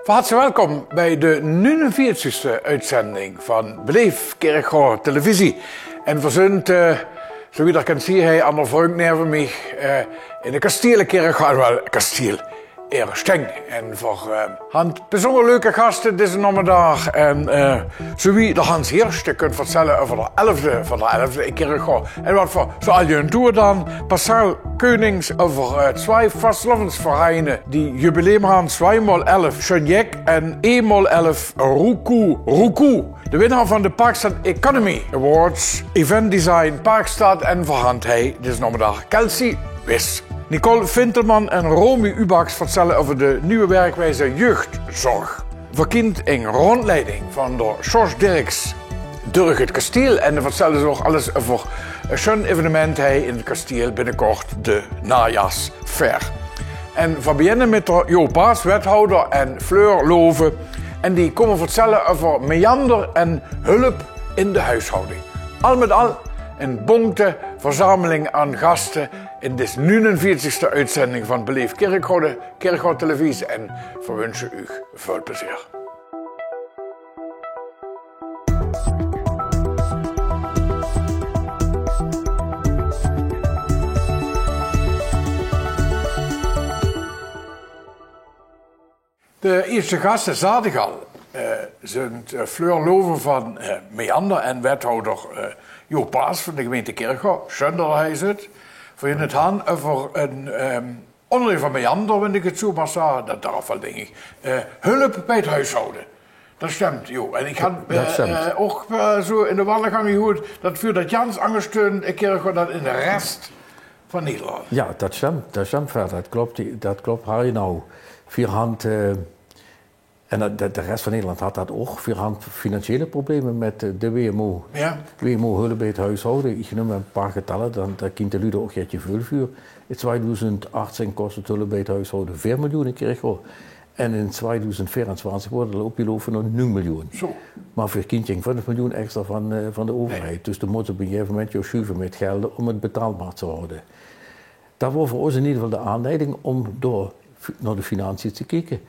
Van harte welkom bij de 49e uitzending van Beleef Kerkhoor Televisie. En we zijn, zo wie dat kan zien, hij aan de vriend neven mij in de Kastielenkerkhoor, wel Kastiel erg streng. En voor hand bijzonder leuke gasten deze namiddag. En zo wie de Hans Heerste kunt vertellen over de 11e van de 11e kerkhoor. En wat voor zoal je een tour dan, Pascal Konings over twee vastlovensvereinen die jubileum gaan, 2x11 Chenjek en 1x11 Ruku. De winnaar van de Parkstad Economy Awards, Event Design Parkstad en voorhand hij, dit is namiddag Kelsey Wis. Nicole Vinterman en Romy Ubaks vertellen over de nieuwe werkwijze jeugdzorg. Verkient een rondleiding van de George Dirks door het kasteel en dan vertellen ze ook alles over een schoon evenement in het kasteel binnenkort de najaarsfair. En we beginnen met de Jo Baas, wethouder en Fleur Loven en die komen vertellen over meander en hulp in de huishouding. Al met al een bonte verzameling aan gasten in deze 49e uitzending van Beleef Kerkhoor Televisie en verwensen u veel plezier. De eerste gasten zaten al. Zijn Fleur Loven van Meander en wethouder Jo Paas van de gemeente Kerkhoor. Schön dat hij zit. Voor je het gaan over een onderdeel van Meander, wil ik het zo maar zeggen. Dat daaraf wel denk ik. Hulp bij het huishouden. Dat stemt, Jo. En ik had ook zo in de wandelgang gehoord dat voor dat Jans angesteund Kerkhoor dat in de rest van Nederland. Ja, dat stemt verder. Dat klopt, Harry nou. Vierhand. En de rest van Nederland had dat ook. Vierhand financiële problemen met de WMO. Ja. WMO hulp bij het huishouden. Ik noem een paar getallen, dan kind de Ludo ook je veel vuur. In 2018 kost het hulp bij het huishouden 4 miljoen in Kerkhoor. En in 2024 wordt het opgelopen naar 9 miljoen. Zo. Maar voor kindje 5 miljoen extra van de overheid. Nee. Dus dan moeten we op een gegeven moment je schuiven met gelden om het betaalbaar te houden. Dat was voor ons in ieder geval de aanleiding om door naar de financiën te kijken.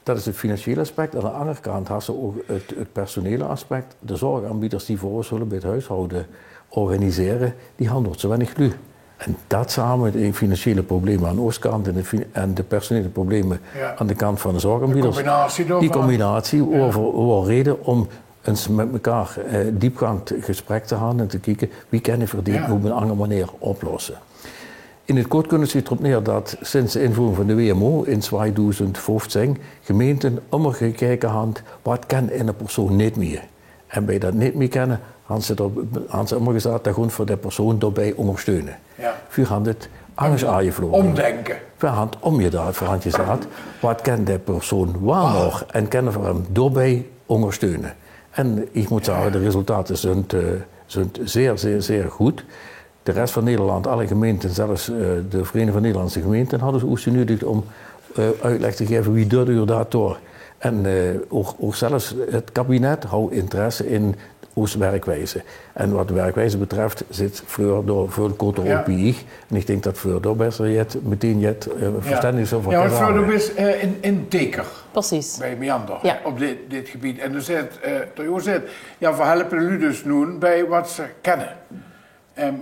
Dat is het financiële aspect. Aan de andere kant had ze ook het personele aspect. De zorgaanbieders die voor ons hulp bij het huishouden organiseren, die handelt zo weinig lu. En dat samen met de financiële problemen aan de oostkant en de personele problemen aan de kant van de zorgaanbieders. Die combinatie was reden om eens met elkaar diepgaand gesprek te gaan en te kijken wie kan je verdienen op een andere manier oplossen. In het kort kunnen ze erop neer dat sinds de invoering van de WMO in 2015 gemeenten allemaal gekeken hebben wat kan een persoon niet meer. En bij dat niet meer kennen, hebben ze allemaal gezegd dat gewoon voor de persoon daarbij ondersteunen. Ja. Voor gaan het angst aan je vlogen. Omdenken. Voor hand om je daar, voor hand je zegt, wat kan de persoon waar nog en kunnen voor hem daarbij ondersteunen. En ik moet zeggen, de resultaten zijn zeer goed. De rest van Nederland, alle gemeenten, zelfs de Vereniging van Nederlandse Gemeenten, hadden ze ook genodigd om uitleg te geven wie doet u dat door. En ook zelfs het kabinet houdt interesse in onze werkwijze. En wat de werkwijze betreft zit Fleur door veel korter op bij. En ik denk dat Fleur door best meteen verstandig over kan. Ja, want Fleur is in Teker. Precies. Bij Meander, op dit gebied. En dus we helpen jullie dus nu bij wat ze kennen.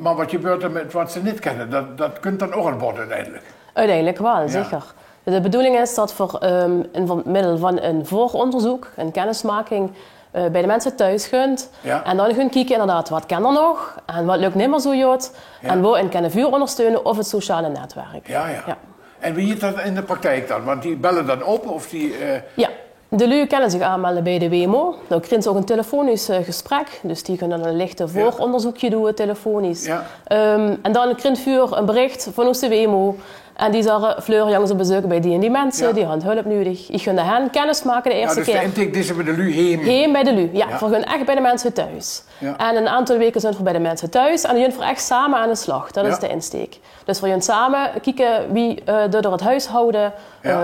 Maar wat gebeurt er met wat ze niet kennen? Dat kunt dan ook aan bod uiteindelijk. Uiteindelijk wel, zeker. De bedoeling is dat voor in middel van een vooronderzoek, een kennismaking, bij de mensen thuis kunt. Ja. En dan gaan kijken inderdaad, wat kan er nog? En wat lukt niet meer zo goed? Ja. En waarin kunnen vuur ondersteunen of het sociale netwerk. Ja. En wie is dat in de praktijk dan? Want die bellen dan op of die... Ja. De lui kunnen zich aanmelden bij de WMO. Dan krijgen ze ook een telefonisch gesprek. Dus die kunnen een lichte vooronderzoekje doen, telefonisch. Ja. En dan krijgt vuur een bericht van onze WMO. En die zeggen, Fleur, jongens, op bezoeken bij die en die mensen. Die hebben hulp nodig. Ik ga hen kennis maken de eerste keer. Dus de intake is bij de lui heen? Heen bij de lui, we gaan echt bij de mensen thuis. Ja. En een aantal weken zijn we bij de mensen thuis. En die gaan echt samen aan de slag. Dat is de insteek. Dus we gaan samen kijken wie door het huishouden,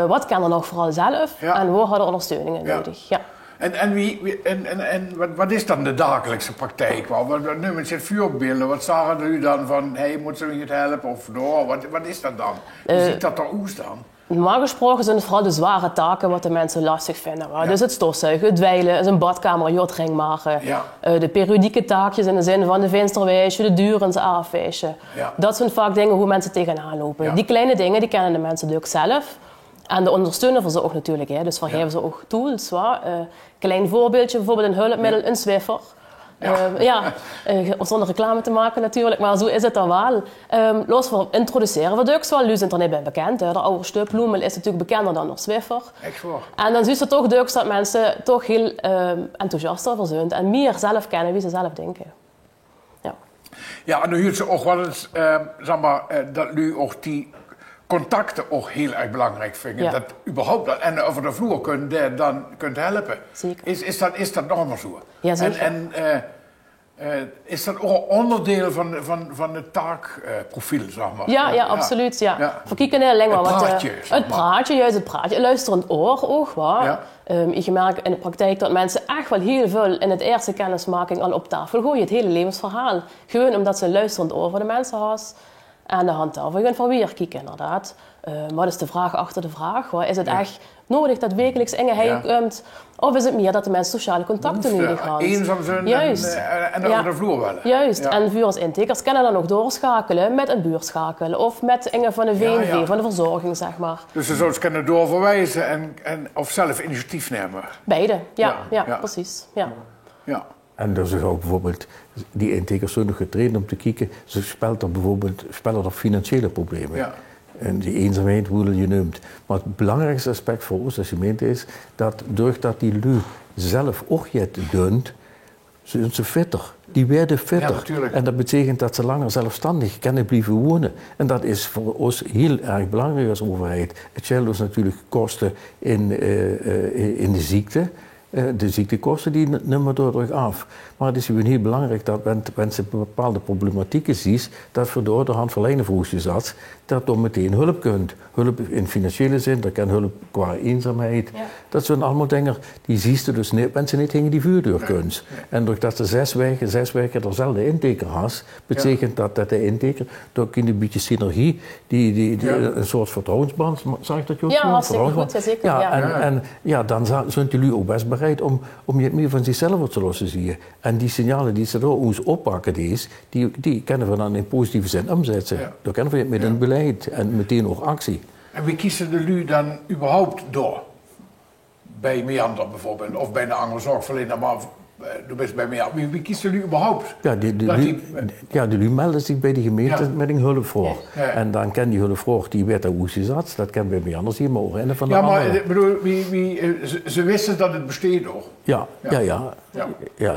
wat kan er nog vooral zelf. En waar hadden we ondersteuning nodig. Ja. En wat is dan de dagelijkse praktijk? Wat nu met z'n vuurbeelden, wat zagen u dan van, hey, moet ze me niet helpen of door? Wat is dat dan? Hoe ziet dat eruit dan? normaal gesproken zijn het vooral de zware taken wat de mensen lastig vinden. Dus het stofzuigen, het dweilen, is een badkamer jotring maken. De periodieke taakjes in de zin van de vensterwijsje, de durens afwijsje. Dat zijn vaak dingen hoe mensen tegenaan lopen. Die kleine dingen die kennen de mensen ook zelf. En de ondersteunen ze ook natuurlijk. Hè. Dus geven ze ook tools. Klein voorbeeldje, bijvoorbeeld een hulpmiddel, een Swiffer. Zonder reclame te maken natuurlijk, maar zo is het dan wel. Los van introduceren we het wel. Nu zijn er niet bij bekend. Hè. De oude stupbloemel is natuurlijk bekender dan de Swiffer. Echt waar. En dan zie je toch dat mensen toch heel enthousiast over zijn en meer zelf kennen wie ze zelf denken. Ja, en nu huurt ze ook wel eens, dat nu ook die contacten ook heel erg belangrijk vinden. Dat überhaupt dat, en over de vloer kunt helpen. Zeker. Is dat nog maar zo? Ja, zeker. En is dat ook een onderdeel van het taakprofiel, zeg maar? Ja, absoluut. Ja. Voor kijken heel lang het praatje, juist het praatje. Een luisterend oor ook. Ik merk in de praktijk dat mensen echt wel heel veel in het eerste kennismaking al op tafel gooien. Het hele levensverhaal. Gewoon omdat ze een luisterend oor voor de mensen hebben. En de hand daarvan van weer kijken inderdaad. Wat is de vraag achter de vraag? Is het echt nodig dat wekelijks Inge komt? Of is het meer dat de mensen sociale contacten nodig hebben? Eenzaam zijn en over de vloer wel. Juist, en vuursintekers kunnen dan ook doorschakelen met een buurtschakel. Of met Inge van de VNV, van de verzorging, zeg maar. Dus ze zouden kunnen doorverwijzen of zelf initiatief nemen? Beide, precies. Ja. En dus ook bijvoorbeeld, die intekers zijn nog getraind om te kijken, ze spelen er financiële problemen. Ja. En die eenzaamheid, hoe je noemt. Maar het belangrijkste aspect voor ons als gemeente is dat doordat die lui zelf ook het doen, zijn ze fitter. Die werden fitter. Ja, en dat betekent dat ze langer zelfstandig kunnen blijven wonen. En dat is voor ons heel erg belangrijk als overheid. Het scheelt ons natuurlijk kosten in de ziekte. De ziektekosten die nemen door af. Maar het is gewoon heel belangrijk dat mensen bepaalde problematieken zien, dat voor de hand verlenen voor je zat, dat je meteen hulp kunt. Hulp in financiële zin, dat kan hulp qua eenzaamheid. Ja. Dat zijn allemaal dingen die zie je dus niet, mensen niet tegen die vuurdeur kunnen. En doordat ze 6 weken dezelfde inteker had, betekent dat de inteker, door een beetje synergie, die een soort vertrouwensband, zag ik dat je ook? Ja, hartstikke goed, zeker. Dan zijn jullie ook best bereid om je meer van zichzelf te lossen, zie je. En die signalen die ze door ons oppakken, die kunnen we dan in positieve zin omzetten. Ja. Dan kunnen we het met een beleid en meteen ook actie. En wie kiezen de lui dan überhaupt door? Bij Meander bijvoorbeeld, of bij een andere zorgverlener, maar du bent bij Meander. Wie kiest de lui überhaupt? Ja, de lui melden zich bij de gemeente met een hulpvraag. Ja. En dan kan die hulpvraag, die werd aan hoe zat, dat kan bij Meander zien, maar ook een van de anderen. Ik bedoel, ze wisten dat het besteed nog. Ja,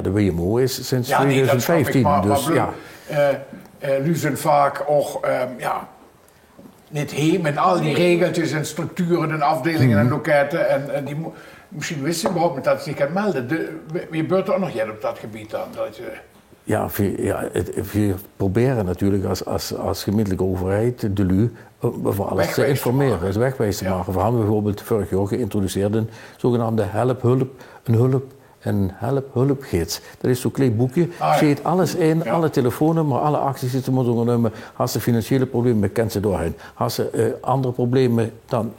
de WMO is sinds 2015. Nu zijn vaak ook niet heen met al die regeltjes en structuren en afdelingen en loketten. En die misschien wisten ze überhaupt niet dat ze zich kan melden. Je gebeurt er ook nog jij op dat gebied dan? We proberen natuurlijk als gemeentelijke overheid de lui over alles te informeren, dus wegwijs te maken. We hebben bijvoorbeeld vorig jaar geïntroduceerd een zogenaamde hulpgids. Dat is zo'n klein boekje, zit alles in, alle telefoonnummers, alle acties zitten maar ondernemen. Als ze financiële problemen, kent ze doorheen. Als ze andere problemen, dan,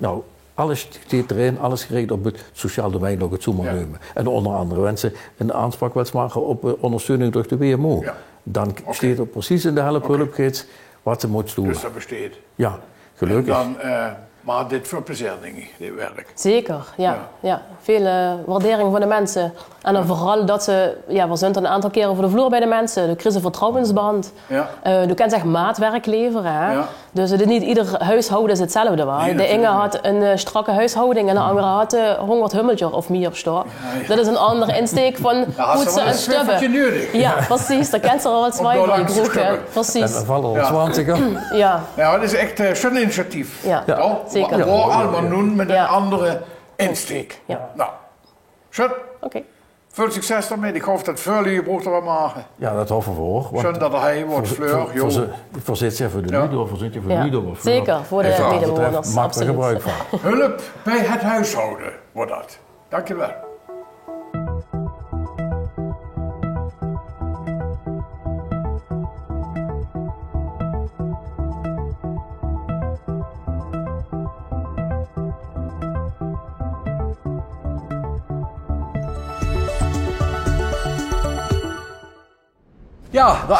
alles zit erin, alles gericht op het sociaal domein, ook het zo maar nemen. En onder andere wensen een aanspraak willen maken op ondersteuning door de WMO. Ja. Dan staat er precies in de hulpgids wat ze moet doen. Dus dat besteedt. Ja, gelukkig. En dan, maar dit voor plezier, denk ik, dit werk. Zeker, ja. Veel waardering van de mensen. En dan vooral dat ze, we zijn er een aantal keren voor de vloer bij de mensen. De crisis vertrouwensband. Je kunt echt maatwerk leveren. Hè? Ja. Dus niet ieder huishouden is hetzelfde. Nee, de Inge had een strakke huishouding en de andere had 100 hummeltje of meer staan. Ja. Dat is een andere insteek van poetsen en stubben. Ja, precies. Daar kent ze er al 2 van kroegen. Precies. En dan vallen er 20. Ja, dat is echt zo'n initiatief. Ja. Zeker. We allemaal doen met een andere insteek. Ja. Nou, schön. Oké. Veel succes daarmee. Ik hoop dat veel je brood er wat maken. Ja, dat hopen we voor. Schön dat hij wordt fleur. Verzet je voor de Ludo, verzet je voor de Ludo. Zeker, voor de medebewoners. Maak er gebruik van. Hulp bij het huishouden wordt dat. Dankjewel. Ja, de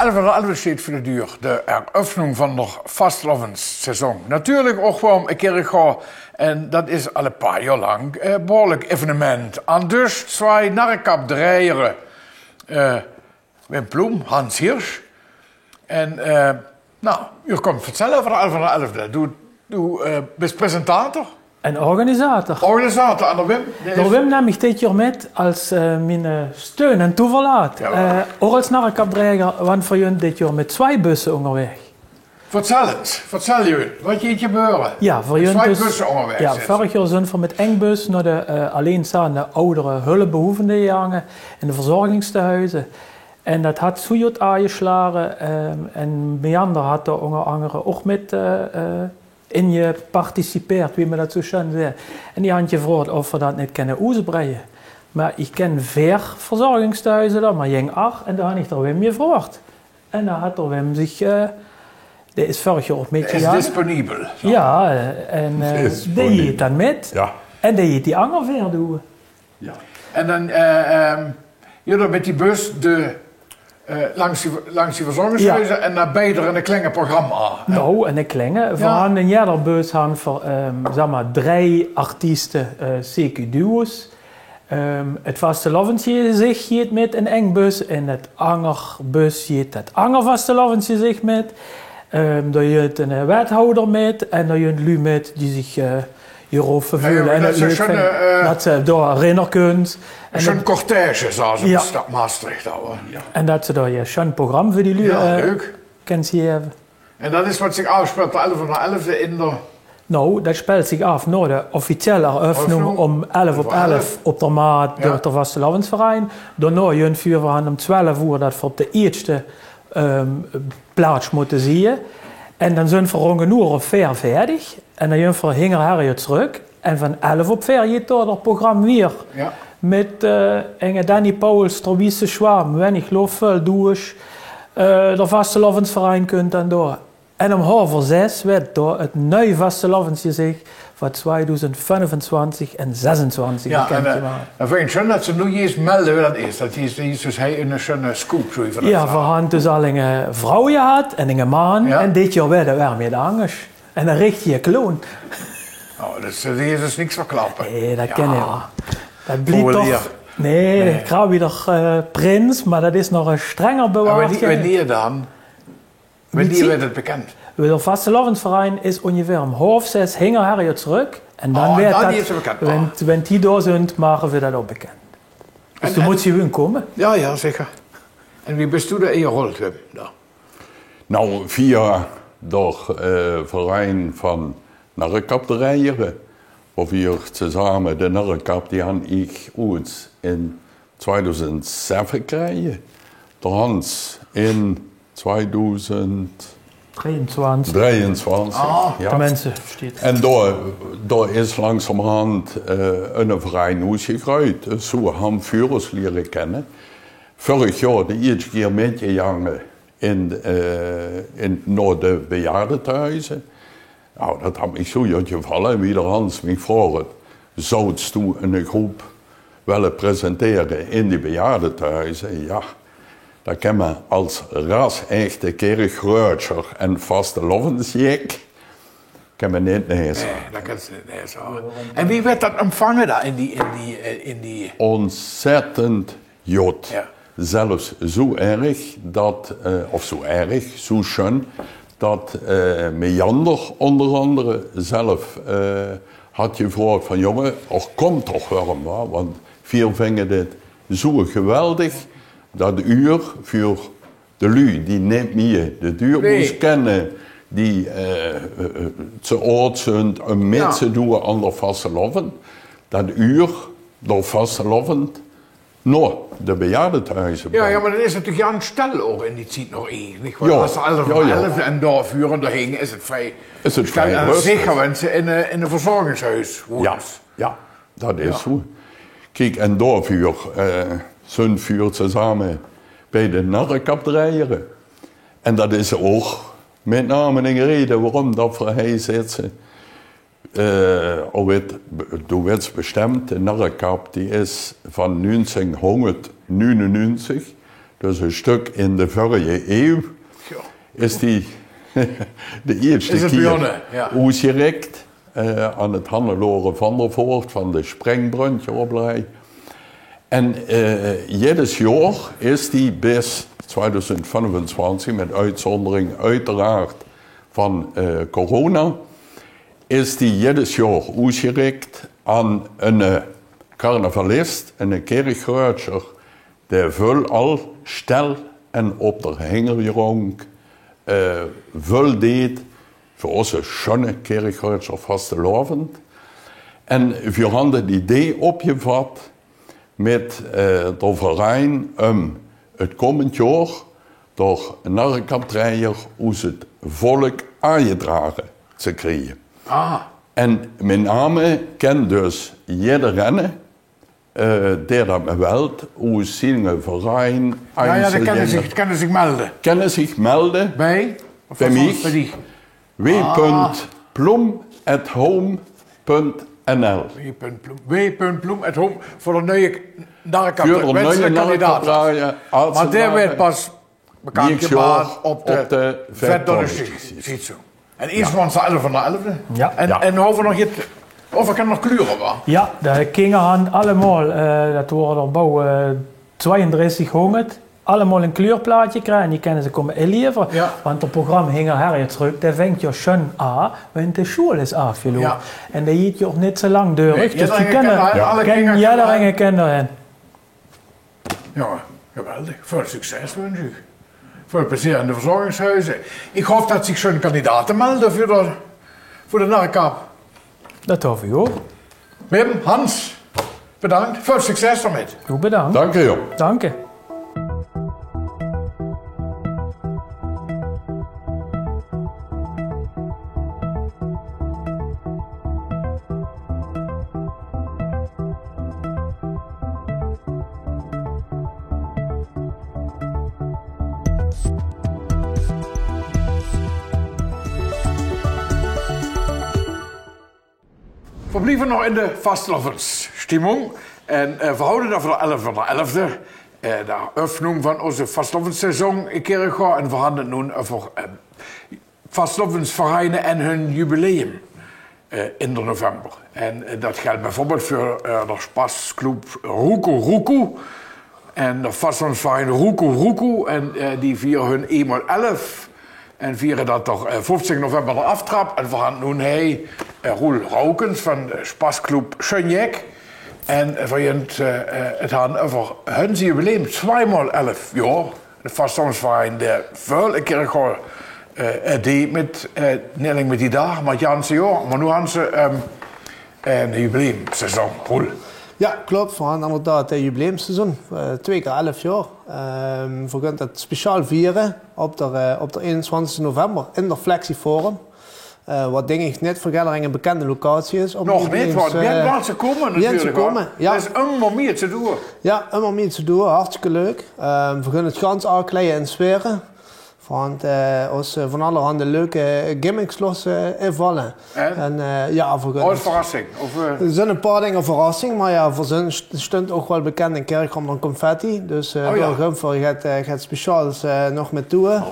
11e steht voor de deur. De eröffnung van de vastlovensseizoen. Natuurlijk ook wel een keer gaan. En dat is al een paar jaar lang een behoorlijk evenement. En dus twee narrekapdrijeren. Wim Ploem, Hans Hirsch. En u komt vertellen over de 11e. Du bist presentator. En organisator. Organisator, en Wim? De Wim neem ik dit jaar met als mijn steun en toeverlaat. Ook als narrekapdrijver, want voor jullie dit jaar met 2 bussen onderweg. Vertel jullie, wat je gebeuren? Ja, voor jullie twee dus, bussen onderweg. Ja, vorig jaar zijn we met 1 bus naar de alleenstaande oudere hulpbehoevenden gegaan in de verzorgingstehuizen. En dat had Soejot aangeslagen en Meander had er onder andere ook met in je participeert, wie me dat zo schön zei. En die had je gevraagd of we dat niet kunnen uitbreiden. Maar ik ken 4 verzorgingstehuizen daar, maar ging 8 en daar had ik er Wim gevraagd. En dan had er Wim zich, die is vorig jaar ook met gegaan. Is disponibel. Zo. Ja, en die heet dan met. Ja. En die heet die anger weer doen. Ja. En dan, jullie met die bus langs die verzorgingshuizen en naar beide een kleine programma. Nou, en een kleine. We hadden een jaar bus voor zeg maar 3 artiesten CQ-duo's. Het vastelovensje zich gaat met een eng bus en het angerbus gaat het angervastelovensje zich met. Daar je een wethouder met en daar je een lu met die zich hierover vervullen en het leuk vinden. Dat ze daar herinneren kunt. En zo'n cortège zoals in de stad Maastricht. Ja. En dat ze daar je schoon programma voor die lu leuk. Kan ze hebben. En dat is wat zich afspeelt de 11e in de... Nou, dat speelt zich af na de officiële eröffnung om 11 op 11 op de maat door het vastelovensverein. Daarna je een vuur van om 12 uur dat we op de eerste plaats moeten zien. En dan zijn we rond een uur of 4 fertig. En dan gaan we hinger terug. En van 11 op 4 gaat door het programma weer. Ja. Met Enge Danny Pauls, Trobiese Schwam, wenn ik geloof veel douche. De vastelovensverein kunt dan door. En om 5:06 werd door het nieuwe vastelovensgezicht voor 2025 en 26 bekendgemaakt. En vind ik schön dat ze nu eens melden wie dat is. Dat is dus een schöne scoop. Ja, we hadden dus al een vrouw gehad en een man. Ja. En dit jaar werden we weer de angers. En een richtige kloon. Oh, dus die is dus niks verklappen. Nee, dat ken je wel. Dat blijft toch... Nee, ik ga weer prins, maar dat is nog een strenger bewaard. En wanneer dan? Wanneer werd het bekend? De vastelovensverein is ongeveer om 5:06 hinger je terug. En dan werd dat, wenn die daar zijn, maken we dat ook bekend. Dus dan moet je weer komen. Ja, zeker. En wie bist du da eher rolt, Wim? Nou, via de verein van narrekapdrijeren. Of hier samen de narrekap, die had ik ooit in 2007 gekregen. De Hans in 2023. Ja. De mensen versteht. En daar is langzamerhand een verein uitgegroeid. Zo hebben vuurers leren kennen. Vorig jaar de eerste keer metgegangen naar de bejaardentehuizen. Nou, dat had me zo gevallen. Wie de Hans me vroeg, zoudst u een groep willen presenteren in die bejaardentehuizen? Ja. Dat kan men als ras-echte kerkgrootser en vastelovensjek kan men niet lezen. Nee, dat kan ze niet lezen. En wie werd dat ontvangen daar in die... Ontzettend jod. Ja. Zelfs zo erg zo schön, dat Meander onder andere zelf had gevraagd van jongen, kom toch wel maar, want veel vinden dit zo geweldig. Dat uur voor de lui die niet meer de duur moest kennen, die te oud zijn om mee te doen aan de vastelovend, dat uur door vastelovend naar de bejaardentehuizen. Ja, maar dan is het natuurlijk Jan Stel ook in die tijd nog één. Als de 11 en daar vuren doorheen is het vrij. Zeker mensen in een verzorgingshuis wonen. Ja, dat is zo. Kijk, en daarvoor zijn vuurt ze samen bij de narrekapdrijeren. En dat is ook met name een reden waarom dat voor hij zit. Du werd bestemd, de narrekap die is van 1999 dus een stuk in de vorige eeuw, is die de eerste keer uitgereikt aan het Hannelore van der Voort van de Sprengbruntjeopleiding. En jedes jaar is die bis 2025, met uitzondering uiteraard van corona, is die jedes jaar uitgereikt aan een carnavalist en een kerkruiter, die veel al stel en op de hengerjong veel deed voor onze schöne kerkruiter vastelavond. En we hadden het idee opgevat met de verein het komend jaar door narrenkaptrijder uit het volk aangedragen te krijgen. En met name kan dus ieder rennen die dat me wilt, uit zijn verein... Ja, dan kunnen zich melden. Kunnen zich melden bij mij. w.plum@home.nl w.plum@home voor de nieuwe narrenkaptrijder. Maar daar werd pas bekend gemaakt op de vetdonderdag. Zo. En eerst van de 11 van de 11e. Ja. En over nog je... Of ik kan nog kleuren wel. Ja, de kinderen allemaal, dat worden er bouw 32 honderd, allemaal een kleurplaatje krijgen en die kunnen ze komen inleveren. Ja. Want het programma hing er terug, dat fängt je schon aan, want de school is afgelopen. Ja. En dat heet je ook niet zo lang door. Dus die kennen iedereen kinderen. Ja, geweldig. Veel succes wens ik. Veel plezier in de verzorgingshuizen. Ik hoop dat zich zo'n kandidaten melden voor de narrekap. Dat hoop ik ook. Wim, Hans, bedankt. Veel succes ermee. Goed bedankt. Dank je, joh. Dank je. We blijven nog in de vastelovensstimmung en we houden dat voor de 11 van de 11e. De oefening van onze vastelovensseizoen in Kerkgaard en we hadden nu over vastelovensvereinen en hun jubileum in de november. En dat geldt bijvoorbeeld voor de spasclub Ruku en de vastelovensverein Ruku en die vieren hun 1x11. En vieren dat toch 15 november de aftrap. En we gaan nu Roel Raukens van de spasclub Schönjek. En we het gaan over hun jubileum 2x11 jaar. De vastelovensverein de veel Kerkgaard die met niet alleen met die dag, maar het ganse jaar. Maar nu gaan ze een jubileumseizoen. Roel. Ja, klopt. We gaan inderdaad het jubileumseizoen. 2 keer 11 jaar. We gaan het speciaal vieren op de 21 november in de Flexieforum. Wat denk ik net voor Geldering een bekende locatie is. Nog niet, want we hebben ze komen natuurlijk. Ja. Er is allemaal meer te doen. Ja, allemaal meer te doen. Hartstikke leuk. We gaan het gans aankleden en sferen. Want ons van allerhande leuke gimmicks los invallen. En ja, voor verrassing? Er zijn een paar dingen verrassing, maar ja, voor zijn stond ook wel bekend in Kerkgaard dan confetti. Dus je gaat speciaals nog met toe.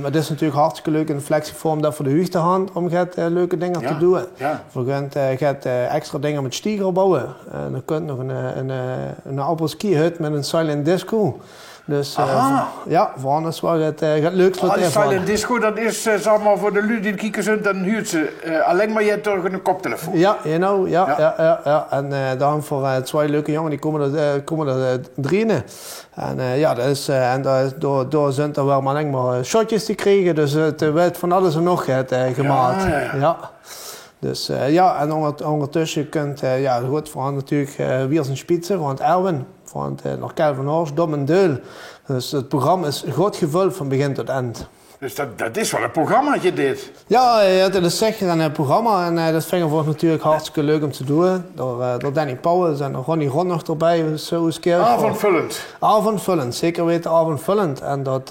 Het is natuurlijk hartstikke leuk in de flexievorm dat voor de huurtehand om leuke dingen te doen. Ja. Je gaat extra dingen met stieger bouwen. Dan kunt nog een apres-ski-hut met een silent disco. Dus ja, voor anders was het leuk. Die silent disco, dat is zeg maar voor de lui die kijken zijn, dan huurt ze alleen maar je door een koptelefoon. Ja, ja. En dan voor 2 leuke jongen, die komen er drieën. En ja, dat is, door zijn er wel maar shotjes te krijgen, dus het werd van alles en nog gemaakt. Ja. Dus ja, en ondertussen kunt, ja, goed, voor natuurlijk weer zijn spitsen, want Erwin. Want nog Kelvin Horst, Dom en Deul. Dus het programma is goed gevuld van begin tot eind. Dus dat is wel een programmaatje dit. Ja, dat is zeker een programma en dat vinden we natuurlijk hartstikke leuk om te doen. Door Danny Powers en Ronnie Ron nog erbij. Zo is avondvullend. Avondvullend, zeker weten avondvullend. En dat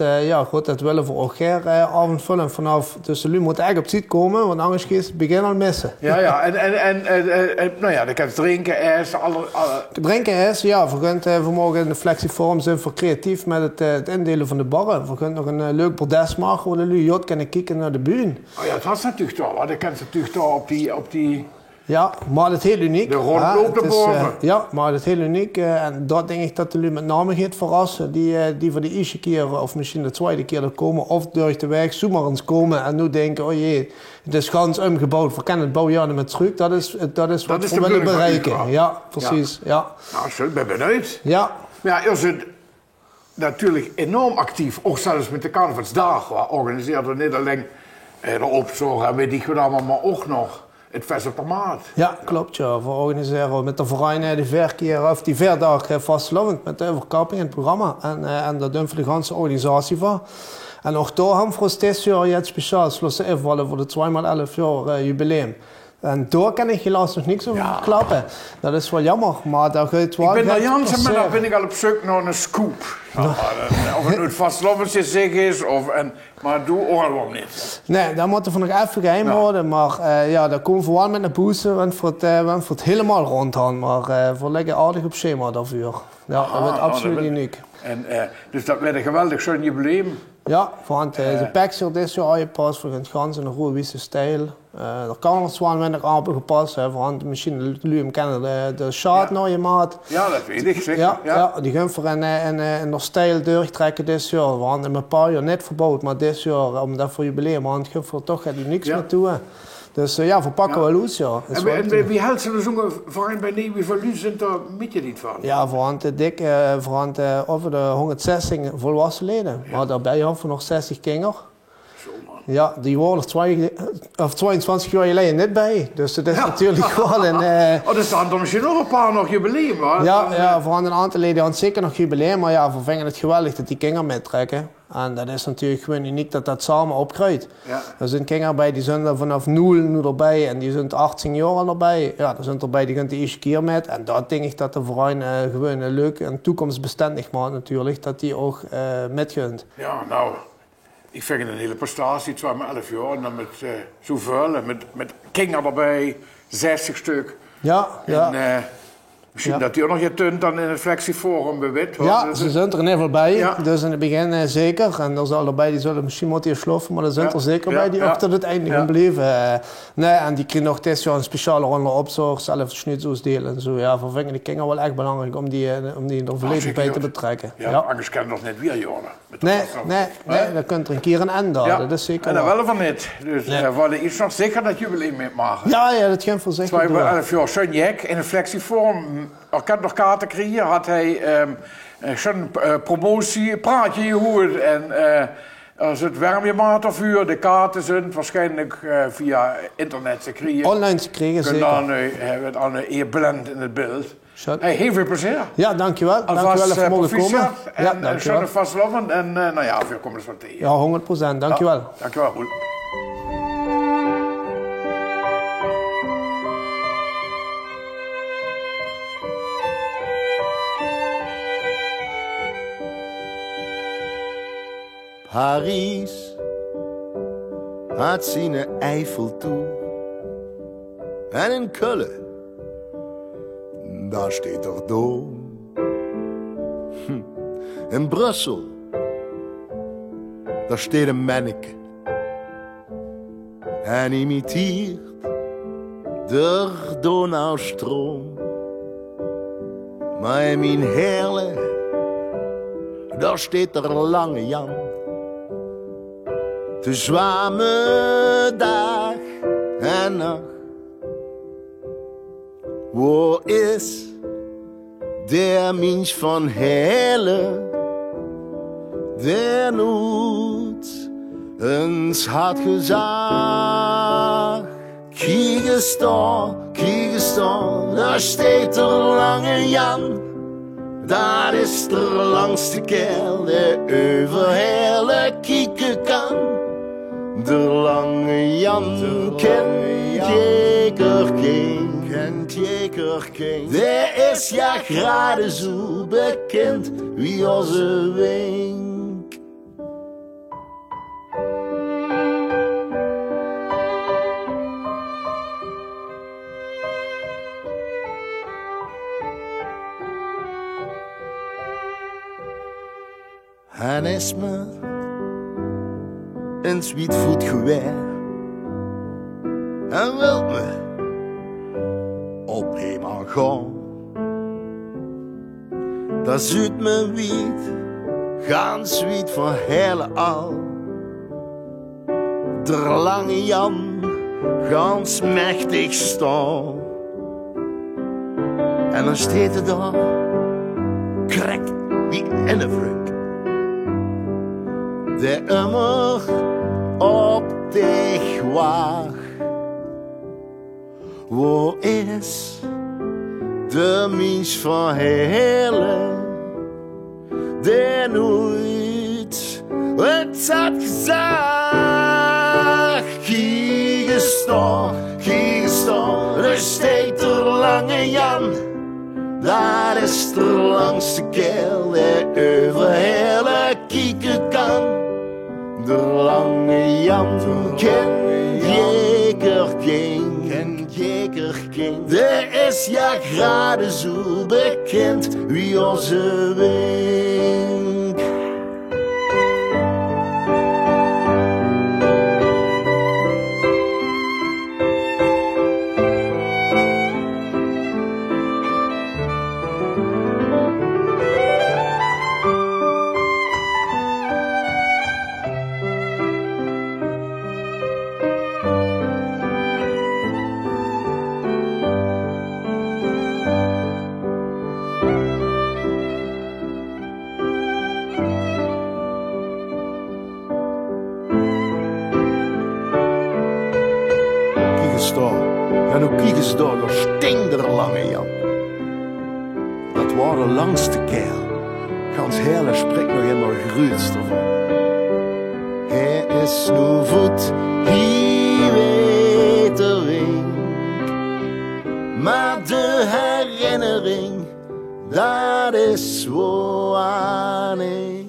willen we ook graag avondvullend vanaf. Dus jullie moeten echt op tijd komen, want anders ga je het begin al missen. Ja, en dan kan je drinken, ijs, Drinken, ijs, ja. We mogen in de Flexiforum zijn voor creatief met het indelen van de barren. We kunnen nog een leuk bordes maken. Waar jullie jot kunnen kijken naar de buren. Oh ja, dat was natuurlijk toch. Dat kan natuurlijk toch op die... Ja, maar het is heel uniek. De rondloop erboven. Ja, maar het is heel uniek. En dat denk ik dat jullie met name gaat verrassen. Die voor de eerste keer, of misschien de tweede keer er komen, of door de weg zomaar eens komen en nu denken, oh jee, het is gans omgebouwd. We kennen het bouwjaren met terug. Dat is wat we willen bereiken. Ja, precies. Ja. Nou, ik ben benieuwd. Ja. Maar ja, is het natuurlijk enorm actief, ook zelfs met de carnavalsdagen. We organiseren niet alleen de opzorg en weet ik wat allemaal, maar ook nog het Vestermaat. Ja, klopt ja. We organiseren met de vereinen die verdag vastlopend met de overkapping in het programma. En daar doen we de hele organisatie voor. En ook daar hebben we dit jaar jetzt speciaal slossen invallen voor de 2x11 jaar jubileum. En daar kan ik helaas nog niks over klappen. Dat is wel jammer, maar daar gaat wel... Ik ben naar Jansen, maar dan ben ik al op zoek naar een scoop. Of het nu het vastloppendje zeg is, maar doe ook al niet. Nee, dat moeten we nog even geheim houden. Maar daar komen we wel met een booster, want voor het helemaal rond gaan. Maar we liggen aardig op schema daarvoor. Ja, dat wordt absoluut uniek. Dus dat werd een geweldig zo'n jubileum. Ja, want de Pexel dit jaar aangepast voor het gans in een Roerwijse stijl. Er kan nog zwaar minder aangepast, want misschien jullie kennen de Schaat naar je maat. Ja, dat weet ik zeker. Ja, die gaan voor een stijl doortrekken dit jaar. We hadden een paar jaar net verbouwd, maar dit jaar, omdat voor jubileum, want gaan we toch niks meer toe. Dus we pakken wel uit, ja. En wie helpt ze zo'n verein bij Nieuwe van Lu zijn daar met je niet van? Ja, voor over de 160 volwassen leden. Maar daarbij hebben we nog 60 kinderen. Zo man. Ja, die worden 22 jaar geleden net bij. Dus dat is natuurlijk gewoon een... er staan er misschien nog een paar nog jubileum, hoor. Ja, voor een aantal leden hadden zeker nog jubileum. Maar ja, we vinden het geweldig dat die kinderen meetrekken. En dat is natuurlijk gewoon uniek dat samen opgroeit. Ja. Er zijn kinderen bij die zijn er vanaf 0 nu erbij en die zijn 18 jaar al erbij. Ja, er zijn erbij die gaan de eerste keer met. En dat denk ik dat de verein gewoon leuk en toekomstbestendig maakt natuurlijk, dat die ook metgunt. Ja, nou, ik vind het een hele prestatie, 2 maar 11 jaar en dan met zoveel en met kinderen erbij, 60 stuk. Ja. Misschien dat die ook nog je tunt dan in het Flexiforum bewit. Ja, ze zijn er in ieder geval bij. Ja. Dus in het begin zeker. En er zijn erbij die zullen misschien wat hier sloffen, maar er zijn er zeker bij die ook tot het einde gaan blijven. En die krijgen nog dit jaar een speciale ronde opzorg, zelf schnitzels delen en zo. Ja, we vinden de kinderen wel echt belangrijk om die er volledig bij te betrekken. Ja, anders kan het nog net weer jaren. Nee, dan kunt er een keer een eind aan. Dat is zeker. En dat wel van niet. Dus we willen iets nog zeker dat jubileum maken. Ja, dat gaat voor zeker. 11 jaar zo'n jek in een Flexiforum. Er kan nog kaarten krijgen, had hij zo'n promotie, praatje gehoord en als het warmjemaat of uur, de kaarten zijn waarschijnlijk via internet te krijgen. Online te krijgen, zeker. Dan hebben we dan hier blend in het beeld. Hey, heel veel plezier. Ja, dankjewel. Dankjewel dat we mogen komen. En zo'n vastlopen en we komen er zo tegen. Ja, 100%. Dankjewel. Ja, dankjewel, Roel. Parijs had zijn Eiffeltoer. En in Köln, daar steht er Dom. In Brussel, daar steht een manneke. En imiteert de Donaustroom. Maar in mijn Heerlen, daar steht er Lange Jan. Te zwamen dag en nacht. Waar is der mens van Heerlen, der nooit eens had gezag? Kijk eens daar steekt er Lange Jan. Dat is de langste kerel die over Heerlen kijken kan. De lange Jan kent zeker geen. Der is ja gerade zo bekend wie onze Wink. Han is me een zwietvoet geweer en wil me op hem aan gaan. Dat zuid me wiet, gans wiet van hele al. Der lange Jan, gans mächtig staan. En dan steekt het daar, krek wie in de vruk. De immer op dich wacht. Wo is de mens van Hele, der nooit het had gezegd? Kie gestaan, er steekt de lange Jan. Dat is de langste kerel die over hele kieken kan. De lange Jan kent zeker geen. De is ja gerade zo bekend wie onze Wink. En ook kieken ze daar, daar stinkt de lange Jan. Dat was de langste kerel. Gans hele spreekt nog helemaal gruutst ervan. Hij is nu voet, hier weet de Wink. Maar de herinnering, dat is weinig.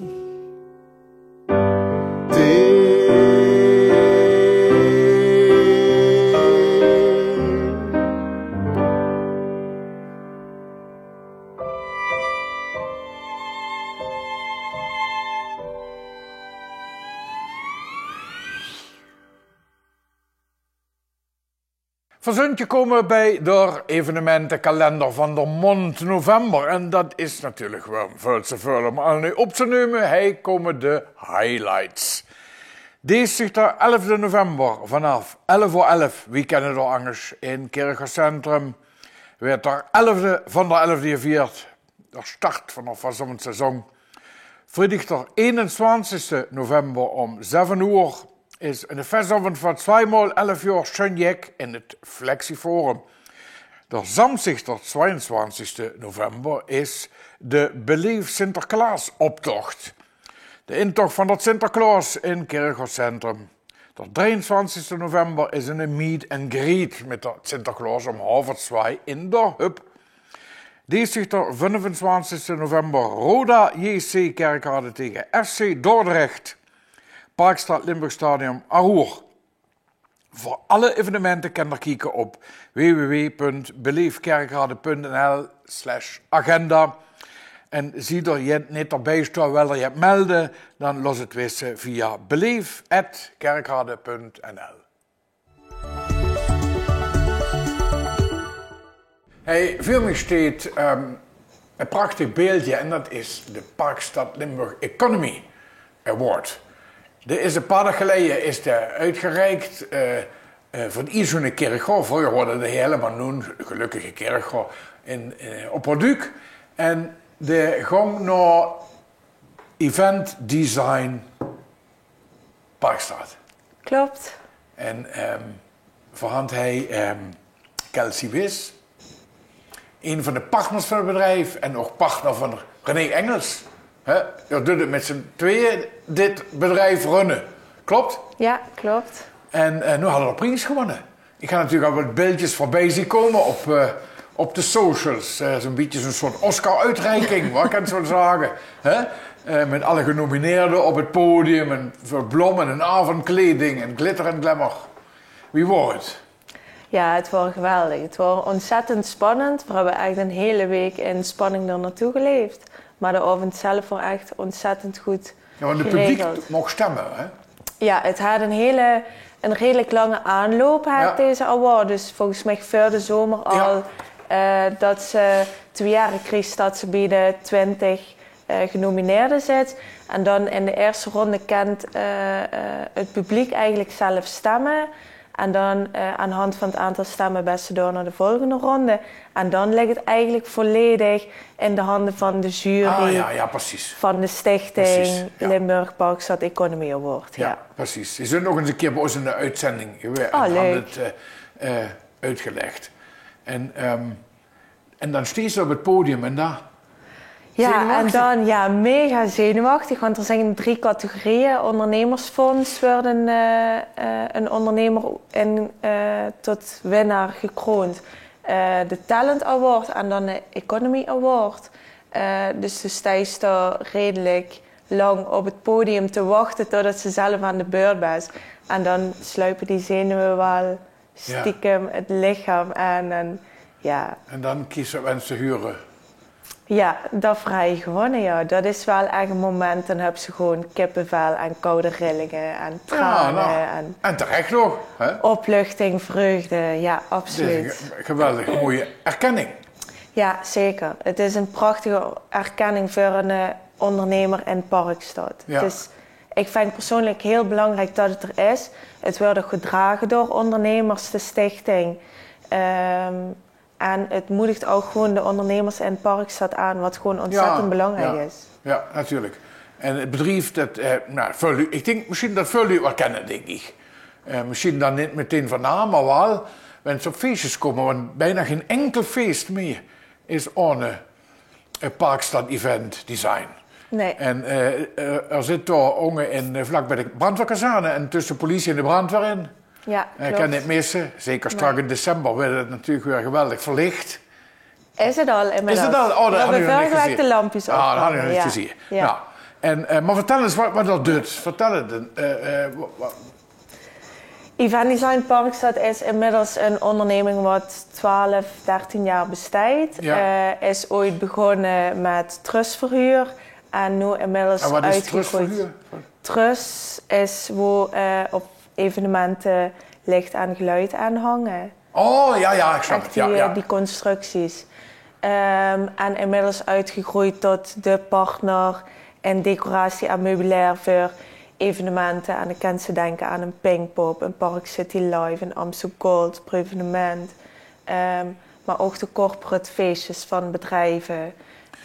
Verzuntje komen bij de evenementenkalender van de maand november. En dat is natuurlijk wel veel te veel om al nu op te nemen. Hij komen de highlights. Deze zich de 11 november vanaf 11:11, wie kennen er anders, in Kerkgårdscentrum. Werd er 11e van de 11e gevierd. De start vanaf zo'n seizoen. Vrijdag de 21 november om 7 uur. Is een festival van 2x11 jaar Schönjek in het Flexiforum. De zaterdag de 22 november is de Beleef Sinterklaas-optocht. De intocht van dat Sinterklaas in Kerkgårdscentrum. De 23 november is een meet and greet met dat Sinterklaas om 1:30 in de Hub. Dinsdag de 25 november Roda JC Kerkrade tegen FC Dordrecht. Parkstraat Limburgstadion Ahoer. Voor alle evenementen kan je kijken op www.beleefkerkrade.nl/agenda. En zie er je niet erbij staan, wil je het melden, dan los het wissen via beleef@kerkrade.nl. Hey, voor mij staat een prachtig beeldje en dat is de Parkstad Limburg Economy Award. Er is een paar dagen geleden is de uitgereikt van zo'n kerkgård. Vroeger worden de helemaal noemen, gelukkige kerkgård op Orduk. En de ging naar Event Design Parkstad. Klopt. En voorhand hij Kelsey Wis, een van de partners van het bedrijf en ook partner van René Engels. Je doet het met z'n tweeën dit bedrijf runnen. Klopt? Ja, klopt. En nu hadden we prijs gewonnen. Ik ga natuurlijk al wat beeldjes voorbij zien komen op de socials. Zo'n beetje zo'n soort Oscar-uitreiking, wat kan ik zo zeggen. Met alle genomineerden op het podium en voor bloemen en avondkleding en glitter en glamour. Wie wordt het? Ja, het was geweldig. Het was ontzettend spannend. We hebben echt een hele week in spanning er naartoe geleefd. Maar de avond zelf was echt ontzettend goed Ja, want het publiek mocht stemmen, hè? Ja, het had een redelijk lange aanloop, deze award. Dus volgens mij voor de zomer al dat ze 2 jaar kreeg dat ze bij de 20 genomineerden zit. En dan in de eerste ronde kent het publiek eigenlijk zelf stemmen. En dan aan de hand van het aantal stemmen best door naar de volgende ronde. En dan ligt het eigenlijk volledig in de handen van de jury. Precies. Van de stichting Limburg Parkstad Economy Award. Ja, precies. Je zult nog eens een keer bij ons in de uitzending het uitgelegd. En dan steeds ze op het podium en daar... Ja, en dan mega zenuwachtig, want er zijn 3 categorieën. Ondernemersfonds wordt een ondernemer tot winnaar gekroond. De Talent Award en dan de Economy Award. Dus de sta je daar redelijk lang op het podium te wachten totdat ze zelf aan de beurt is. En dan sluipen die zenuwen wel stiekem het lichaam aan. En dan kiezen we mensen huren. Ja, dat vrij gewonnen, ja. Dat is wel echt een moment. Dan heb ze gewoon kippenvel en koude rillingen en tranen. En terecht nog. Hè? Opluchting, vreugde, ja, absoluut. Het is een geweldig mooie erkenning. Ja, zeker. Het is een prachtige erkenning voor een ondernemer in Parkstad. Ja. Dus ik vind persoonlijk heel belangrijk dat het er is. Het wordt ook gedragen door ondernemers, de stichting. En het moedigt ook gewoon de ondernemers in Parkstad aan, wat gewoon ontzettend belangrijk is. Ja, natuurlijk. En het bedrijf, ik denk misschien dat veel wel kennen, denk ik. Misschien dan niet meteen van naam, maar wel, wenn ze op feestjes komen, want bijna geen enkel feest meer is ohne Parkstad Event Design. Nee. En er zit daar ongen vlak bij de brandweerkazerne en tussen politie en de brandweer in. Ja, ik kan niet missen. Zeker straks in december werd het natuurlijk weer geweldig verlicht. Is het al inmiddels? Is het al? Oh, dat had ik nog niet gezien. De lampjes op. Dat had ik nog niet gezien. Ja. Nou, maar vertel eens wat dat doet. Vertel het. Event Design Parkstad is inmiddels een onderneming wat 12, 13 jaar bestaat. Is ooit begonnen met trustverhuur. En nu inmiddels en wat is uitgegroeid. Trustverhuur? Trust is waar op evenementen licht en geluid aan hangen. Oh, ik snap het. Die constructies. En inmiddels uitgegroeid tot de partner in decoratie en meubilair voor evenementen. En dan kan ze denken aan een Pinkpop, een Park City Live, een Amsterdam Gold per evenement. Maar ook de corporate feestjes van bedrijven.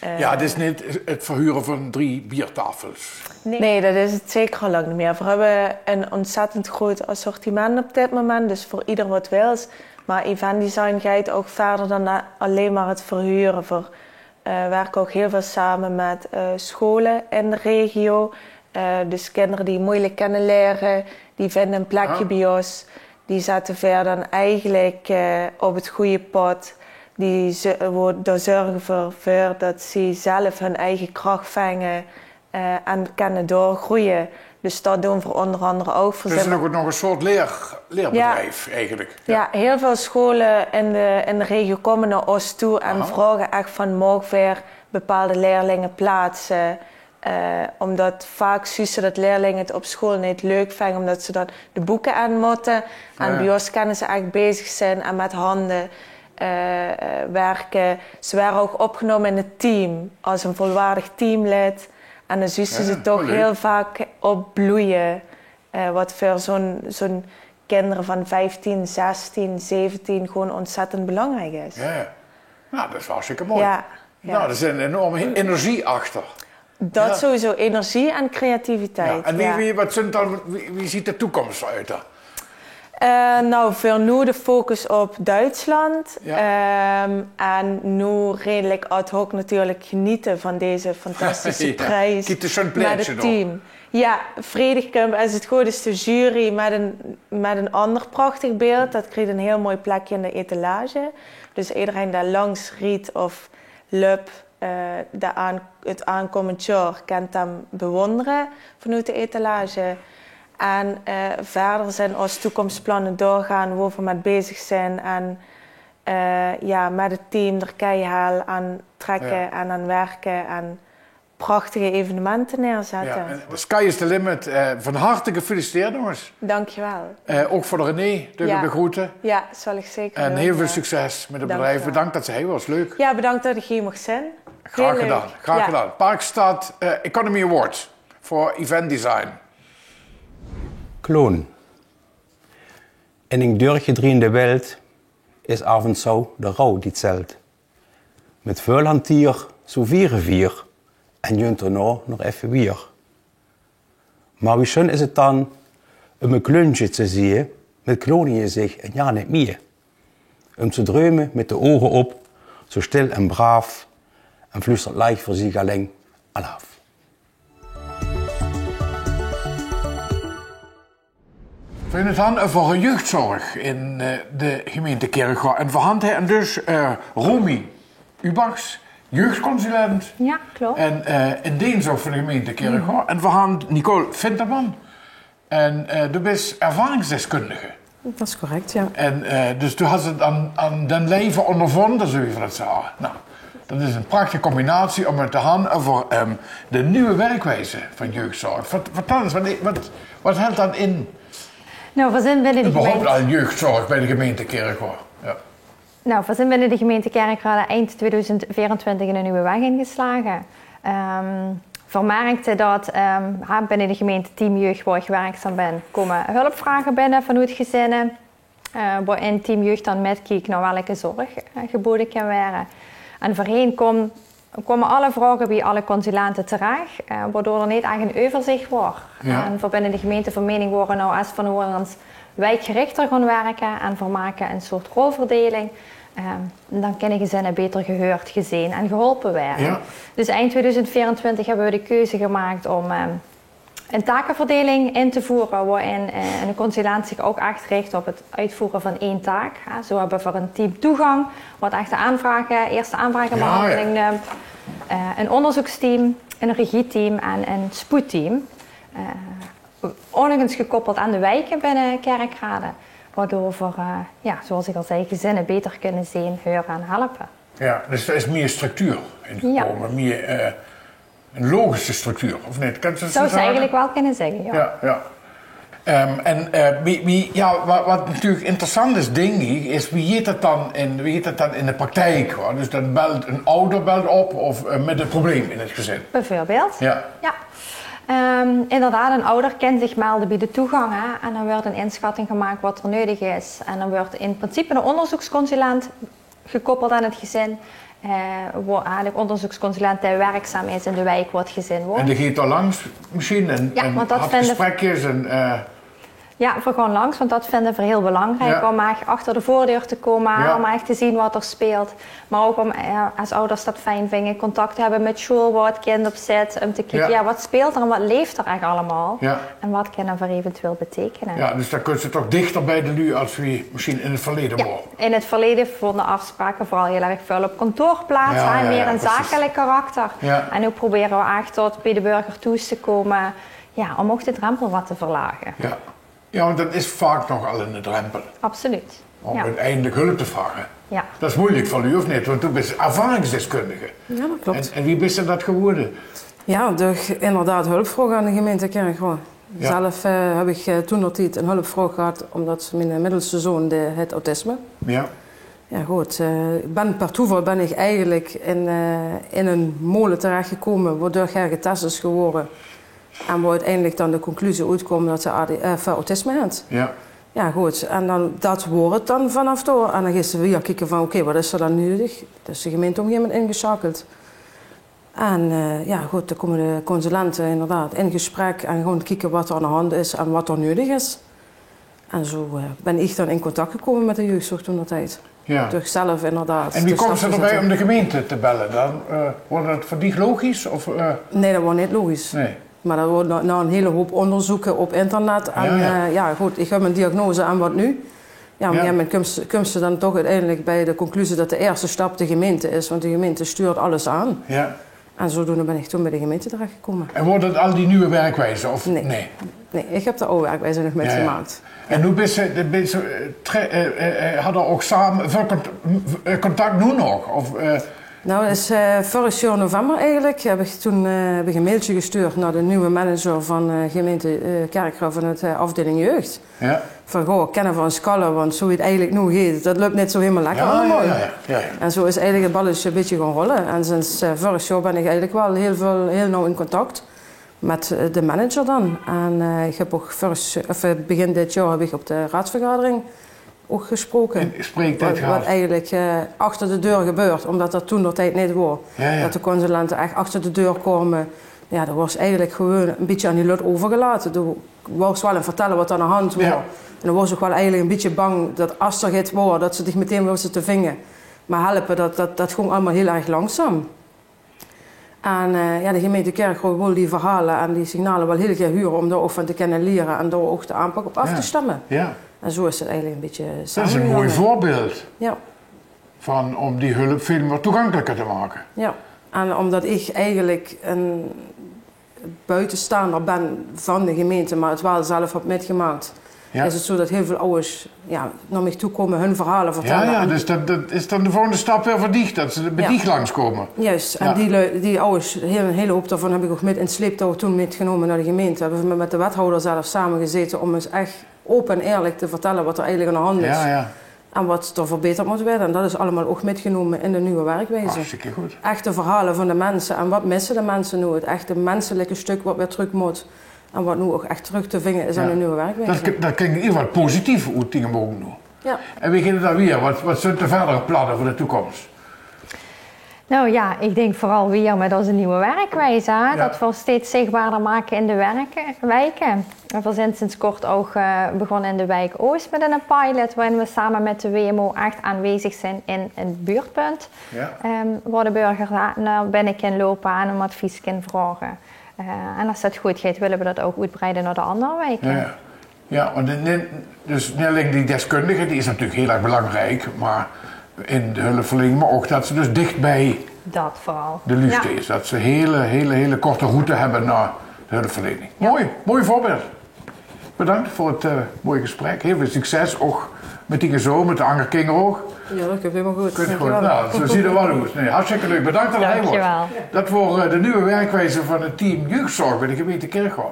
Het is niet het verhuren van 3 biertafels. Nee, dat is het zeker al lang niet meer. We hebben een ontzettend groot assortiment op dit moment, dus voor ieder wat wil. Maar event design gaat ook verder dan alleen maar het verhuren. We werken ook heel veel samen met scholen in de regio. Dus kinderen die moeilijk kunnen leren, die vinden een plekje bij ons. Die zetten verder dan eigenlijk op het goede pad. Daar zorgen voor dat ze zelf hun eigen kracht vangen en kunnen doorgroeien. Dus dat doen we onder andere ook. Dus het is nog een soort leerbedrijf eigenlijk. Ja, heel veel scholen in de regio komen naar ons toe en vragen echt van mogen weer bepaalde leerlingen plaatsen. Omdat vaak zien ze dat leerlingen het op school niet leuk vinden, omdat ze dan de boeken aan moeten. En bij ons kunnen ze echt bezig zijn en met handen werken. Ze werden ook opgenomen in het team als een volwaardig teamlid. En dan zien ze toch heel vaak opbloeien. Wat voor zo'n kinderen van 15, 16, 17 gewoon ontzettend belangrijk is. Ja. Nou, dat is hartstikke mooi. Ja. Nou, er is een enorme energie achter. Dat sowieso, energie en creativiteit. Ja. En wie ziet de toekomst uit dan? Nou, voor nu de focus op Duitsland. Ja. En nu redelijk ad hoc natuurlijk genieten van deze fantastische prijs met het team. Ja, Vredigcamp, als het goed is, de jury met een ander prachtig beeld. Dat kreeg een heel mooi plekje in de etalage. Dus iedereen daar langs riet of lup het aankomend jaar kan hem bewonderen vanuit de etalage. En verder zijn onze toekomstplannen doorgaan waar we mee bezig zijn. En met het team er keihard aan trekken en aan werken. En prachtige evenementen neerzetten. Ja, the sky is the limit. Van harte gefeliciteerd, jongens. Dankjewel. Ook voor de René, de groeten. Ja, zal ik zeker doen. En heel veel succes met het bedrijf. Bedankt dat ze hier was, leuk. Ja, bedankt dat ik hier mocht zijn. Graag gedaan, graag gedaan. Parkstad Economy Award voor event design. Kloon. In een doorgedreende Welt is af en toe de rouw die zählt. Met veel hantier, zo vier. En junt er nog even weer. Maar wie schön is het dan om een kleuntje te zien met klonen zich en ja niet meer. Om te dromen met de ogen op, zo stil en braaf, en fluistert leicht voor zich alleen alaaf. We hebben het dan over jeugdzorg in de gemeente Kerkrade. En we hadden dus Romy Ubachs, jeugdconsulent. Ja, klopt. En in dienstzorg van de gemeente Kerkrade. En we hadden Nicole Vinterman. En du bent ervaringsdeskundige. Dat is correct, ja. En dus tu had het aan den leven ondervonden, zo je van het zeggen. Nou, dat is een prachtige combinatie om het te gaan over de nieuwe werkwijze van jeugdzorg. Vertel eens, wat houdt dan in? Nou, we zijn binnen de gemeente... Überhaupt al jeugdzorg bij de gemeente Kerkrade. Ja. Nou, we zijn binnen de gemeente Kerkrade eind 2024 in een nieuwe weg ingeslagen. Vermerkte dat binnen de gemeente Team Jeugd, waar ik werkzaam ben, komen hulpvragen binnen vanuit gezinnen. Waarin Team Jeugd dan metkijkt naar welke zorg geboden kan worden. En voorheen komen alle vragen bij alle consulenten terecht, waardoor er niet echt een overzicht wordt. Ja. En voor binnen de gemeente van mening worden nou als van ons wijkgerichter gaan werken en vermaken een soort rolverdeling. Dan kunnen gezinnen beter gehoord, gezien en geholpen worden. Ja. Dus eind 2024 hebben we de keuze gemaakt om een takenverdeling in te voeren, waarin een consulent zich ook echt richt op het uitvoeren van één taak. Zo hebben we voor een team toegang, wat echt de eerste aanvragenbehandeling neemt. Een onderzoeksteam, een regieteam en een spoedteam. Ondanks gekoppeld aan de wijken binnen Kerkrade. Waardoor we, zoals ik al zei, gezinnen beter kunnen zien, horen en helpen. Ja, dus er is meer structuur ingekomen, meer een logische structuur, of niet? Zou ze eigenlijk wel kunnen zeggen, ja. Wat natuurlijk interessant is, denk ik, is wie heet dat dan in de praktijk? Hoor? Dus dan belt een ouder op of met een probleem in het gezin. Bijvoorbeeld. Ja. Inderdaad, een ouder kan zich melden bij de toegang en dan wordt een inschatting gemaakt wat er nodig is. En dan wordt in principe een onderzoeksconsulent gekoppeld aan het gezin. Waar eigenlijk onderzoeksconsulent die werkzaam is in de wijk waar het gezin woont. En die gaat er langs misschien en had gesprekjes Ja, we gaan langs, want dat vinden we heel belangrijk. Om echt achter de voordeur te komen, om echt te zien wat er speelt. Maar ook om als ouders dat fijn vinden, contact te hebben met school waar het kind op zit. Om te kijken, wat speelt er en wat leeft er echt allemaal. Ja. En wat kan er eventueel betekenen. Ja, dus dan kunnen ze toch dichter bij de lu als we misschien in het verleden waren. In het verleden vonden afspraken vooral heel erg veel op kantoor plaats. Meer een zakelijk karakter. Ja. En nu proberen we echt tot bij de burger toe te komen. Ja, om ook de drempel wat te verlagen. Ja. Ja, want dat is vaak nog al een drempel. Absoluut. Om uiteindelijk hulp te vragen. Ja. Dat is moeilijk voor u, of niet? Want u bent ervaringsdeskundige. Ja, dat klopt. En wie is dat geworden? Ja, door inderdaad hulpvraag aan de gemeente Kerkrade. Ja. Zelf heb ik toen nog een hulpvraag gehad, omdat mijn middelste zoon het autisme. Ja. Ja, goed. Per toeval ben ik eigenlijk in een molen terechtgekomen, waardoor hij getest is geworden. En waar uiteindelijk dan de conclusie uitkomt dat ze autisme heeft. Ja. Ja, goed. En dan, dat wordt het dan vanaf door. En dan gaan ze weer kijken van, oké, wat is er dan nodig? Dus de gemeente op een gegeven moment ingeschakeld. En goed, dan komen de consulenten inderdaad in gesprek en gewoon kijken wat er aan de hand is en wat er nodig is. En zo ben ik dan in contact gekomen met de jeugdzorg toen dat tijd. Ja. Dus zelf inderdaad. En wie komt ze erbij om de gemeente te bellen dan? Wordt dat voor die logisch? Of, Nee, dat wordt niet logisch. Nee. Maar dat wordt na een hele hoop onderzoeken op internet. En goed, ik heb mijn diagnose en wat nu? Ja, maar ja. Komt ze dan toch uiteindelijk bij de conclusie dat de eerste stap de gemeente is. Want de gemeente stuurt alles aan. Ja. En zodoende ben ik toen bij de gemeente terechtgekomen. En wordt het al die nieuwe werkwijzen? Of? Nee, ik heb de oude werkwijze nog met gemaakt. En hoe hadden ook samen veel contact nu nog? Of, Nou, dat is vorig jaar november eigenlijk. Heb ik een mailtje gestuurd naar de nieuwe manager van gemeente Kerkrade van de afdeling jeugd. Ja. Van, goh, kennen we een scala, want zo het eigenlijk nu gaat, dat loopt niet zo helemaal lekker allemaal. Ja. En zo is eigenlijk het balletje een beetje gaan rollen. En sinds vorig jaar ben ik eigenlijk wel heel nauw in contact met de manager dan. En ik heb ook begin dit jaar heb ik op de raadsvergadering ook gesproken. Wat eigenlijk achter de deur gebeurt, omdat dat toen de tijd niet was. Dat de consulenten echt achter de deur komen. Ja, dat was eigenlijk gewoon een beetje aan die lot overgelaten. Toen wou ze wel aan vertellen wat er aan de hand was. En dan was ze ook wel eigenlijk een beetje bang dat als er iets was, dat ze zich meteen wisten te vingen. Maar helpen, dat ging allemaal heel erg langzaam. En de gemeente Kerkrade wil die verhalen en die signalen wel heel graag huren om daar ook van te kunnen leren en daar ook de aanpak op af te stemmen. Ja. En zo is het eigenlijk een beetje dat is een mooi voorbeeld. Ja. Om die hulp veel meer toegankelijker te maken. Ja, en omdat ik eigenlijk een buitenstaander ben van de gemeente, maar het wel zelf heb metgemaakt, is het zo dat heel veel ouders naar mij toe komen, hun verhalen vertellen. Ja, dus dat is dan de volgende stap weer voor dich, dat ze bij dich langskomen. Juist, en die ouders, een hele hoop daarvan heb ik ook met in sleeptouw toen metgenomen naar de gemeente. Hebben we met de wethouder zelf samengezeten om eens echt open en eerlijk te vertellen wat er eigenlijk aan de hand is. En wat er verbeterd moet worden. En dat is allemaal ook metgenomen in de nieuwe werkwijze. Hartstikke goed. Echte verhalen van de mensen. En wat missen de mensen nu? Het echte menselijke stuk wat weer terug moet. En wat nu ook echt terug te vingen is aan de nieuwe werkwijze. Dat klinkt in ieder geval positief hoe dingen mogen doen. Ja. En wie gaan dan weer? Wat zijn de verdere plannen voor de toekomst? Nou ja, ik denk vooral weer met onze nieuwe werkwijze. Ja. Dat we steeds zichtbaarder maken in de wijken. We zijn sinds kort ook begonnen in de wijk Oost met een pilot. Waarin we samen met de WMO echt aanwezig zijn in een buurtpunt. Ja. Waar de burgers naar binnen kunnen lopen en om advies kunnen vragen. En als dat goed gaat, willen we dat ook uitbreiden naar de andere wijken. Ja, dus niet alleen die deskundige, die is natuurlijk heel erg belangrijk. Maar in de hulpverlening, maar ook dat ze dus dichtbij dat vooral de liefde is. Dat ze hele korte route hebben naar de hulpverlening. Ja. Mooi voorbeeld. Bedankt voor het mooie gesprek. Heel veel succes ook met die zoon, met de Anger King ook. Ja, dat komt helemaal goed. Nou, zo ziet er wel uit. Nee, hartstikke leuk. Bedankt dat hij wordt. Dat voor de nieuwe werkwijze van het team jeugdzorg bij de gemeente Kerkrade.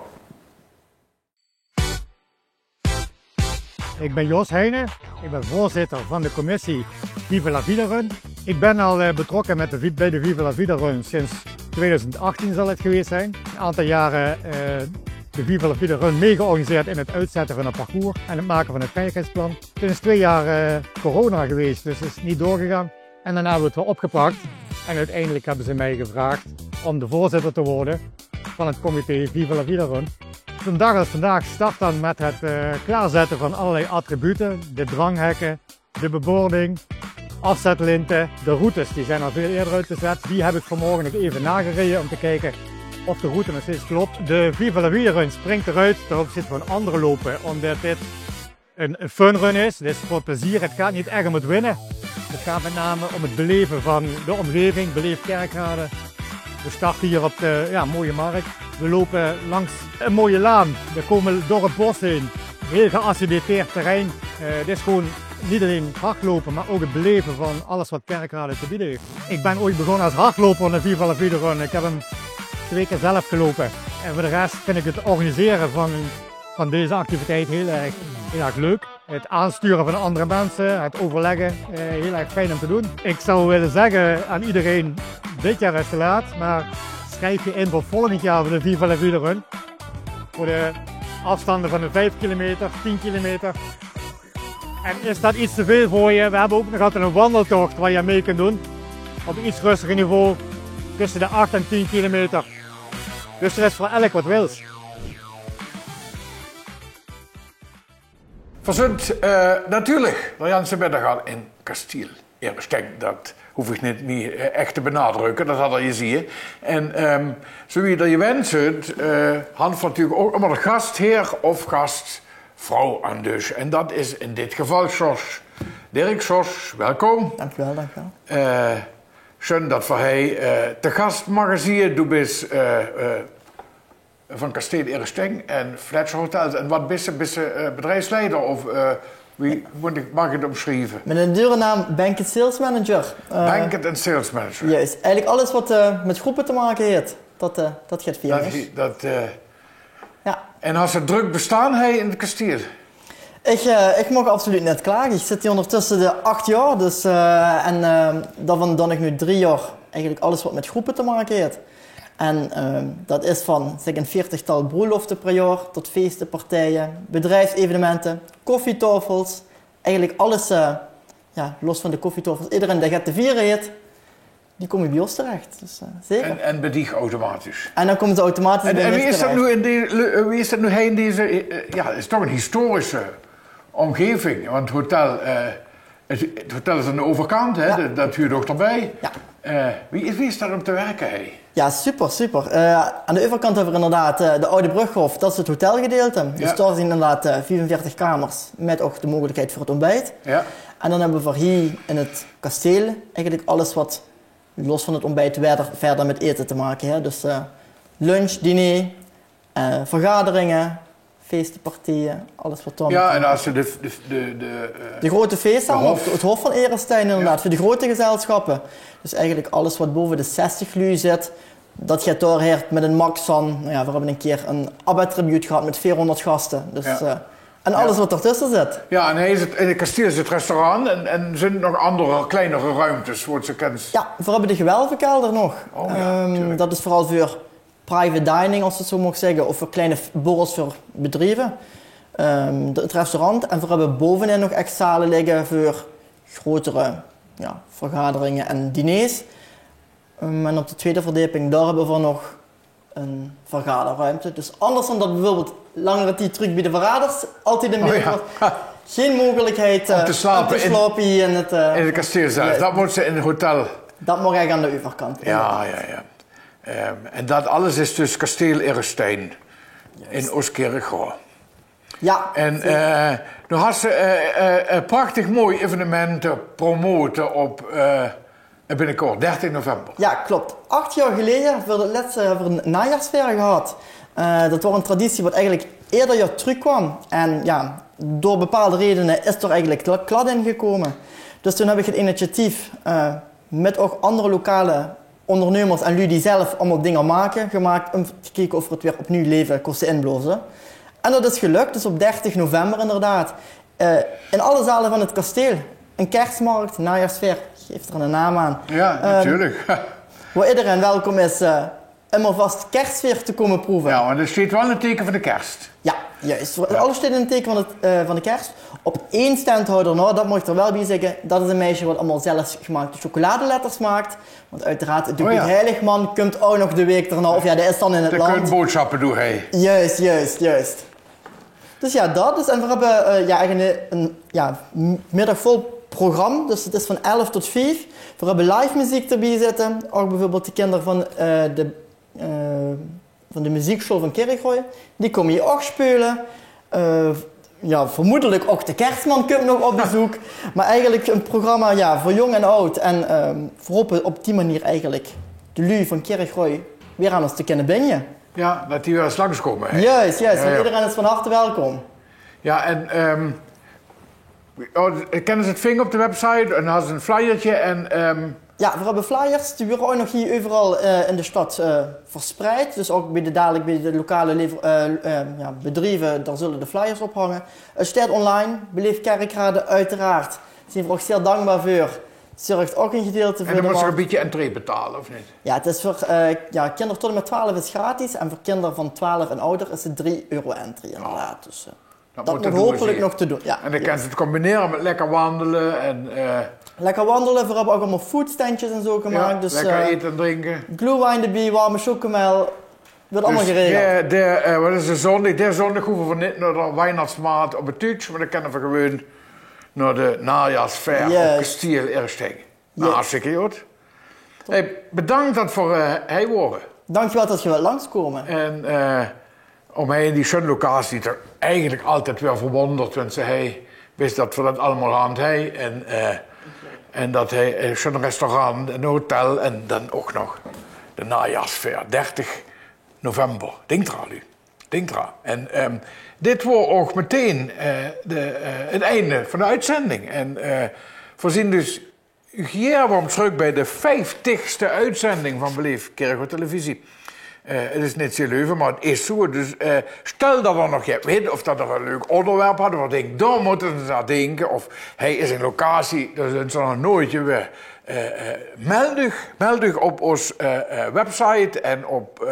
Ik ben Jos Heijnen, ik ben voorzitter van de commissie Viva la Vida Run. Ik ben al betrokken bij de Viva la Vida Run sinds 2018 zal het geweest zijn. Een aantal jaren de Viva la Vida Run meegeorganiseerd in het uitzetten van het parcours en het maken van het veiligheidsplan. Toen is 2 jaar corona geweest, dus het is niet doorgegaan. En daarna hebben we het weer opgepakt en uiteindelijk hebben ze mij gevraagd om de voorzitter te worden van het comité Viva la Vida Run. Een dag als vandaag start dan met het klaarzetten van allerlei attributen, de dranghekken, de bebording, afzetlinten, de routes, die zijn al veel eerder uitgezet. Die heb ik vanmorgen nog even nagereden om te kijken of de route nog steeds klopt. De Viva la Vida Run springt eruit ten opzichte van andere lopen, omdat dit een funrun is. Dit is voor plezier, het gaat niet echt om het winnen. Het gaat met name om het beleven van de omgeving, beleef Kerkrade. We starten hier op de mooie markt. We lopen langs een mooie laan. We komen door het bos heen. Heel geasfalteerd terrein. Dit is gewoon niet alleen hardlopen, maar ook het beleven van alles wat Kerkrade te bieden heeft. Ik ben ooit begonnen als hardloper in de Viva la Vida Run. Ik heb hem 2 keer zelf gelopen. En voor de rest vind ik het organiseren van deze activiteit heel erg leuk. Het aansturen van andere mensen, het overleggen, heel erg fijn om te doen. Ik zou willen zeggen aan iedereen, dit jaar is te laat, maar schrijf je in voor volgend jaar voor de Viva la Vida Run. Voor de afstanden van de 5 kilometer, 10 kilometer. En is dat iets te veel voor je? We hebben ook nog altijd een wandeltocht waar je mee kunt doen. Op een iets rustiger niveau, tussen de 8 en 10 kilometer. Dus er is voor elk wat wils. Verzint natuurlijk de ganze middag al in Kasteel Erestein. Dat hoef ik niet echt te benadrukken, dat had je zien. En zo wie dat je wenst, hand van natuurlijk ook immer de gastheer of gastvrouw aan dus. En dat is in dit geval Jos. Dirk Jos, welkom. Dankjewel, dankjewel. Schön dat voor hij te gast mag zien. Du bent van Kasteel Erestein en Fletcher Hotels. En wat ben je bedrijfsleider of wie mag je het omschrijven? Met een dure naam Banquet Sales Manager. Banquet en Sales Manager. Juist, eigenlijk alles wat met groepen te maken heeft, dat gaat via mij. Ja. En als het druk bestaan hij in het kasteel? Ik mag absoluut net klagen. Ik zit hier ondertussen de 8 jaar, dus, daarvan dan ik nu 3 jaar eigenlijk alles wat met groepen te maken heeft. En dat is van zeg, een 40-tal bruiloften per jaar tot feesten, partijen, bedrijfsevenementen, koffietafels. Eigenlijk alles, los van de koffietafels. Iedereen die gaat te vieren heeft, die komen bij ons terecht. Dus, zeker. En bedieg automatisch. En dan komen ze automatisch bij En ons wie is dat terecht. wie is dat nu in deze... het is toch een historische omgeving. Want het hotel is aan de overkant, hè? Ja. Dat huurt ook erbij. Ja. Wie is dat om te werken? Hey? Ja, super. Aan de overkant hebben we inderdaad de Oude Brughof, dat is het hotelgedeelte. Dus daar zijn inderdaad 44 kamers met ook de mogelijkheid voor het ontbijt. Ja. En dan hebben we voor hier in het kasteel eigenlijk alles wat los van het ontbijt verder met eten te maken heeft. Dus lunch, diner, vergaderingen, feesten, partijen, alles wat dan... Ja, en als je de grote feestzaal, het Hof van Erestein inderdaad, voor de grote gezelschappen. Dus eigenlijk alles wat boven de 60 lui zit, dat gaat doorheert met een max van... we hebben een keer een ABBA-tribute gehad met 400 gasten. Dus, en alles wat ertussen zit. Ja, en in het kasteel is het restaurant en zijn er nog andere, kleinere ruimtes, wordt ze kent. Ja, we hebben de gewelvenkelder nog. Dat is vooral voor private dining, als je het zo mag zeggen, of voor kleine borrels voor bedrijven. Het restaurant. En we hebben bovenin nog echt zalen liggen voor grotere vergaderingen en diners. En op de tweede verdieping, daar hebben we nog een vergaderruimte. Dus anders dan dat bijvoorbeeld langere tijd terug bij de verraders altijd een beetje geen mogelijkheid om te slapen in het kasteel zelf. Dat moet ze in het hotel. Dat mag eigenlijk aan de overkant. Ja. En dat alles is dus kasteel Erestein in Oostkerkegouw. Ja. En nu had ze prachtig mooi evenementen promoten op binnenkort, 13 november. Ja, klopt. 8 jaar geleden hebben we een najaarsfair gehad. Dat was een traditie wat eigenlijk eerder jaar terugkwam. En door bepaalde redenen is er eigenlijk klad in gekomen. Dus toen heb ik het initiatief met ook andere lokale ondernemers en jullie die zelf allemaal dingen gemaakt om te kijken of we het weer opnieuw leven kosten inblozen. En dat is gelukt, dus op 30 november inderdaad. In alle zalen van het kasteel. Een kerstmarkt, najaarsfair, geeft er een naam aan. Ja, natuurlijk. Waar iedereen welkom is om alvast kerstsfeer te komen proeven. Ja, maar er staat wel een teken van de kerst. Ja, juist. Alles staat in een teken van de kerst. Op 1 standhouder, dat mag ik er wel bij zeggen, dat is een meisje wat allemaal zelf gemaakte chocoladeletters maakt. Want uiteraard, de Heiligman komt ook nog de week erna, of dat is dan in het land. Je kunt boodschappen doen, hé. Juist. Dus dat. Dus, en we hebben eigenlijk een middag vol programma. Dus het is van 11 tot 5. We hebben live muziek erbij zitten. Ook bijvoorbeeld de kinderen van de muziekschool van Kerkgooi. Die komen hier ook spelen. Vermoedelijk ook de kerstman komt nog op bezoek. Maar eigenlijk een programma voor jong en oud. En voorop op die manier eigenlijk de lui van Kerkgooi weer aan ons te kunnen binden. Ja, dat die weer eens langskomen. Hè? Juist. Want iedereen is van harte welkom. Ja, en kennen ze het vinger op de website en dan hadden ze een flyertje en... Ja, we hebben flyers, die worden ook nog hier overal in de stad verspreid. Dus ook bij de lokale bedrijven, daar zullen de flyers ophangen. Het staat online, Beleef Kerkrade uiteraard. Daar zijn we ook zeer dankbaar voor. Zorgt ook een gedeelte voor. En dan moet je een beetje entree betalen, of niet? Ja, het is voor kinderen tot en met 12 is gratis. En voor kinderen van 12 en ouder is het €3 entry inderdaad. Dus, dat moet hopelijk nog te doen. Ja, en dan kan je het combineren met lekker wandelen en... Lekker wandelen, we hebben ook allemaal foodstandjes en zo gemaakt. Ja, dus, lekker eten en drinken. Glühwein erbij, warme chocomel. Wordt allemaal geregeld. Wat is de zondag? De zondag hoeven we niet naar de Weihnachtsmarkt op het tuintje, maar dan kunnen we gewoon naar de najaarsfair op Kasteel Ersteng. Nou, hartstikke goed. Hey, bedankt dat voor hij horen. Dankjewel dat je wilt langskomen. En om hij in die schöne locatie er eigenlijk altijd weer verwonderd, want hij wist dat we dat allemaal aan hij en dat hij een schöne restaurant, een hotel en dan ook nog de najaarsfair, 30 november. Denk eraan nu. Denk eraan. En dit wordt ook meteen het einde van de uitzending. En voorzien dus Gerwom terug bij de 50ste uitzending van Beleef Kerkhof Televisie. Het is niet zo leuk, maar het is zo. Dus stel dat er nog je weet of dat er een leuk onderwerp had, of denk, daar moeten ze aan denken. Of hij is een locatie, daar zijn ze nog nooit weer. Meld u op onze website en op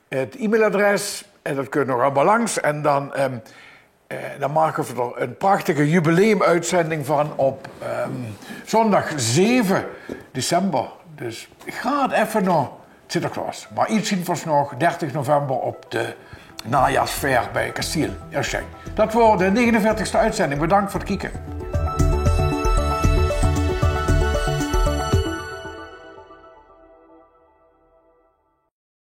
het e-mailadres. En dat kun je nog allemaal langs. En dan maken we er een prachtige jubileumuitzending van op zondag 7 december. Dus ga het even naar Sinterklaas. Maar iets zien we nog 30 november op de najaarsfair bij Kasteel Ersteng. Dat wordt de 49ste uitzending. Bedankt voor het kijken.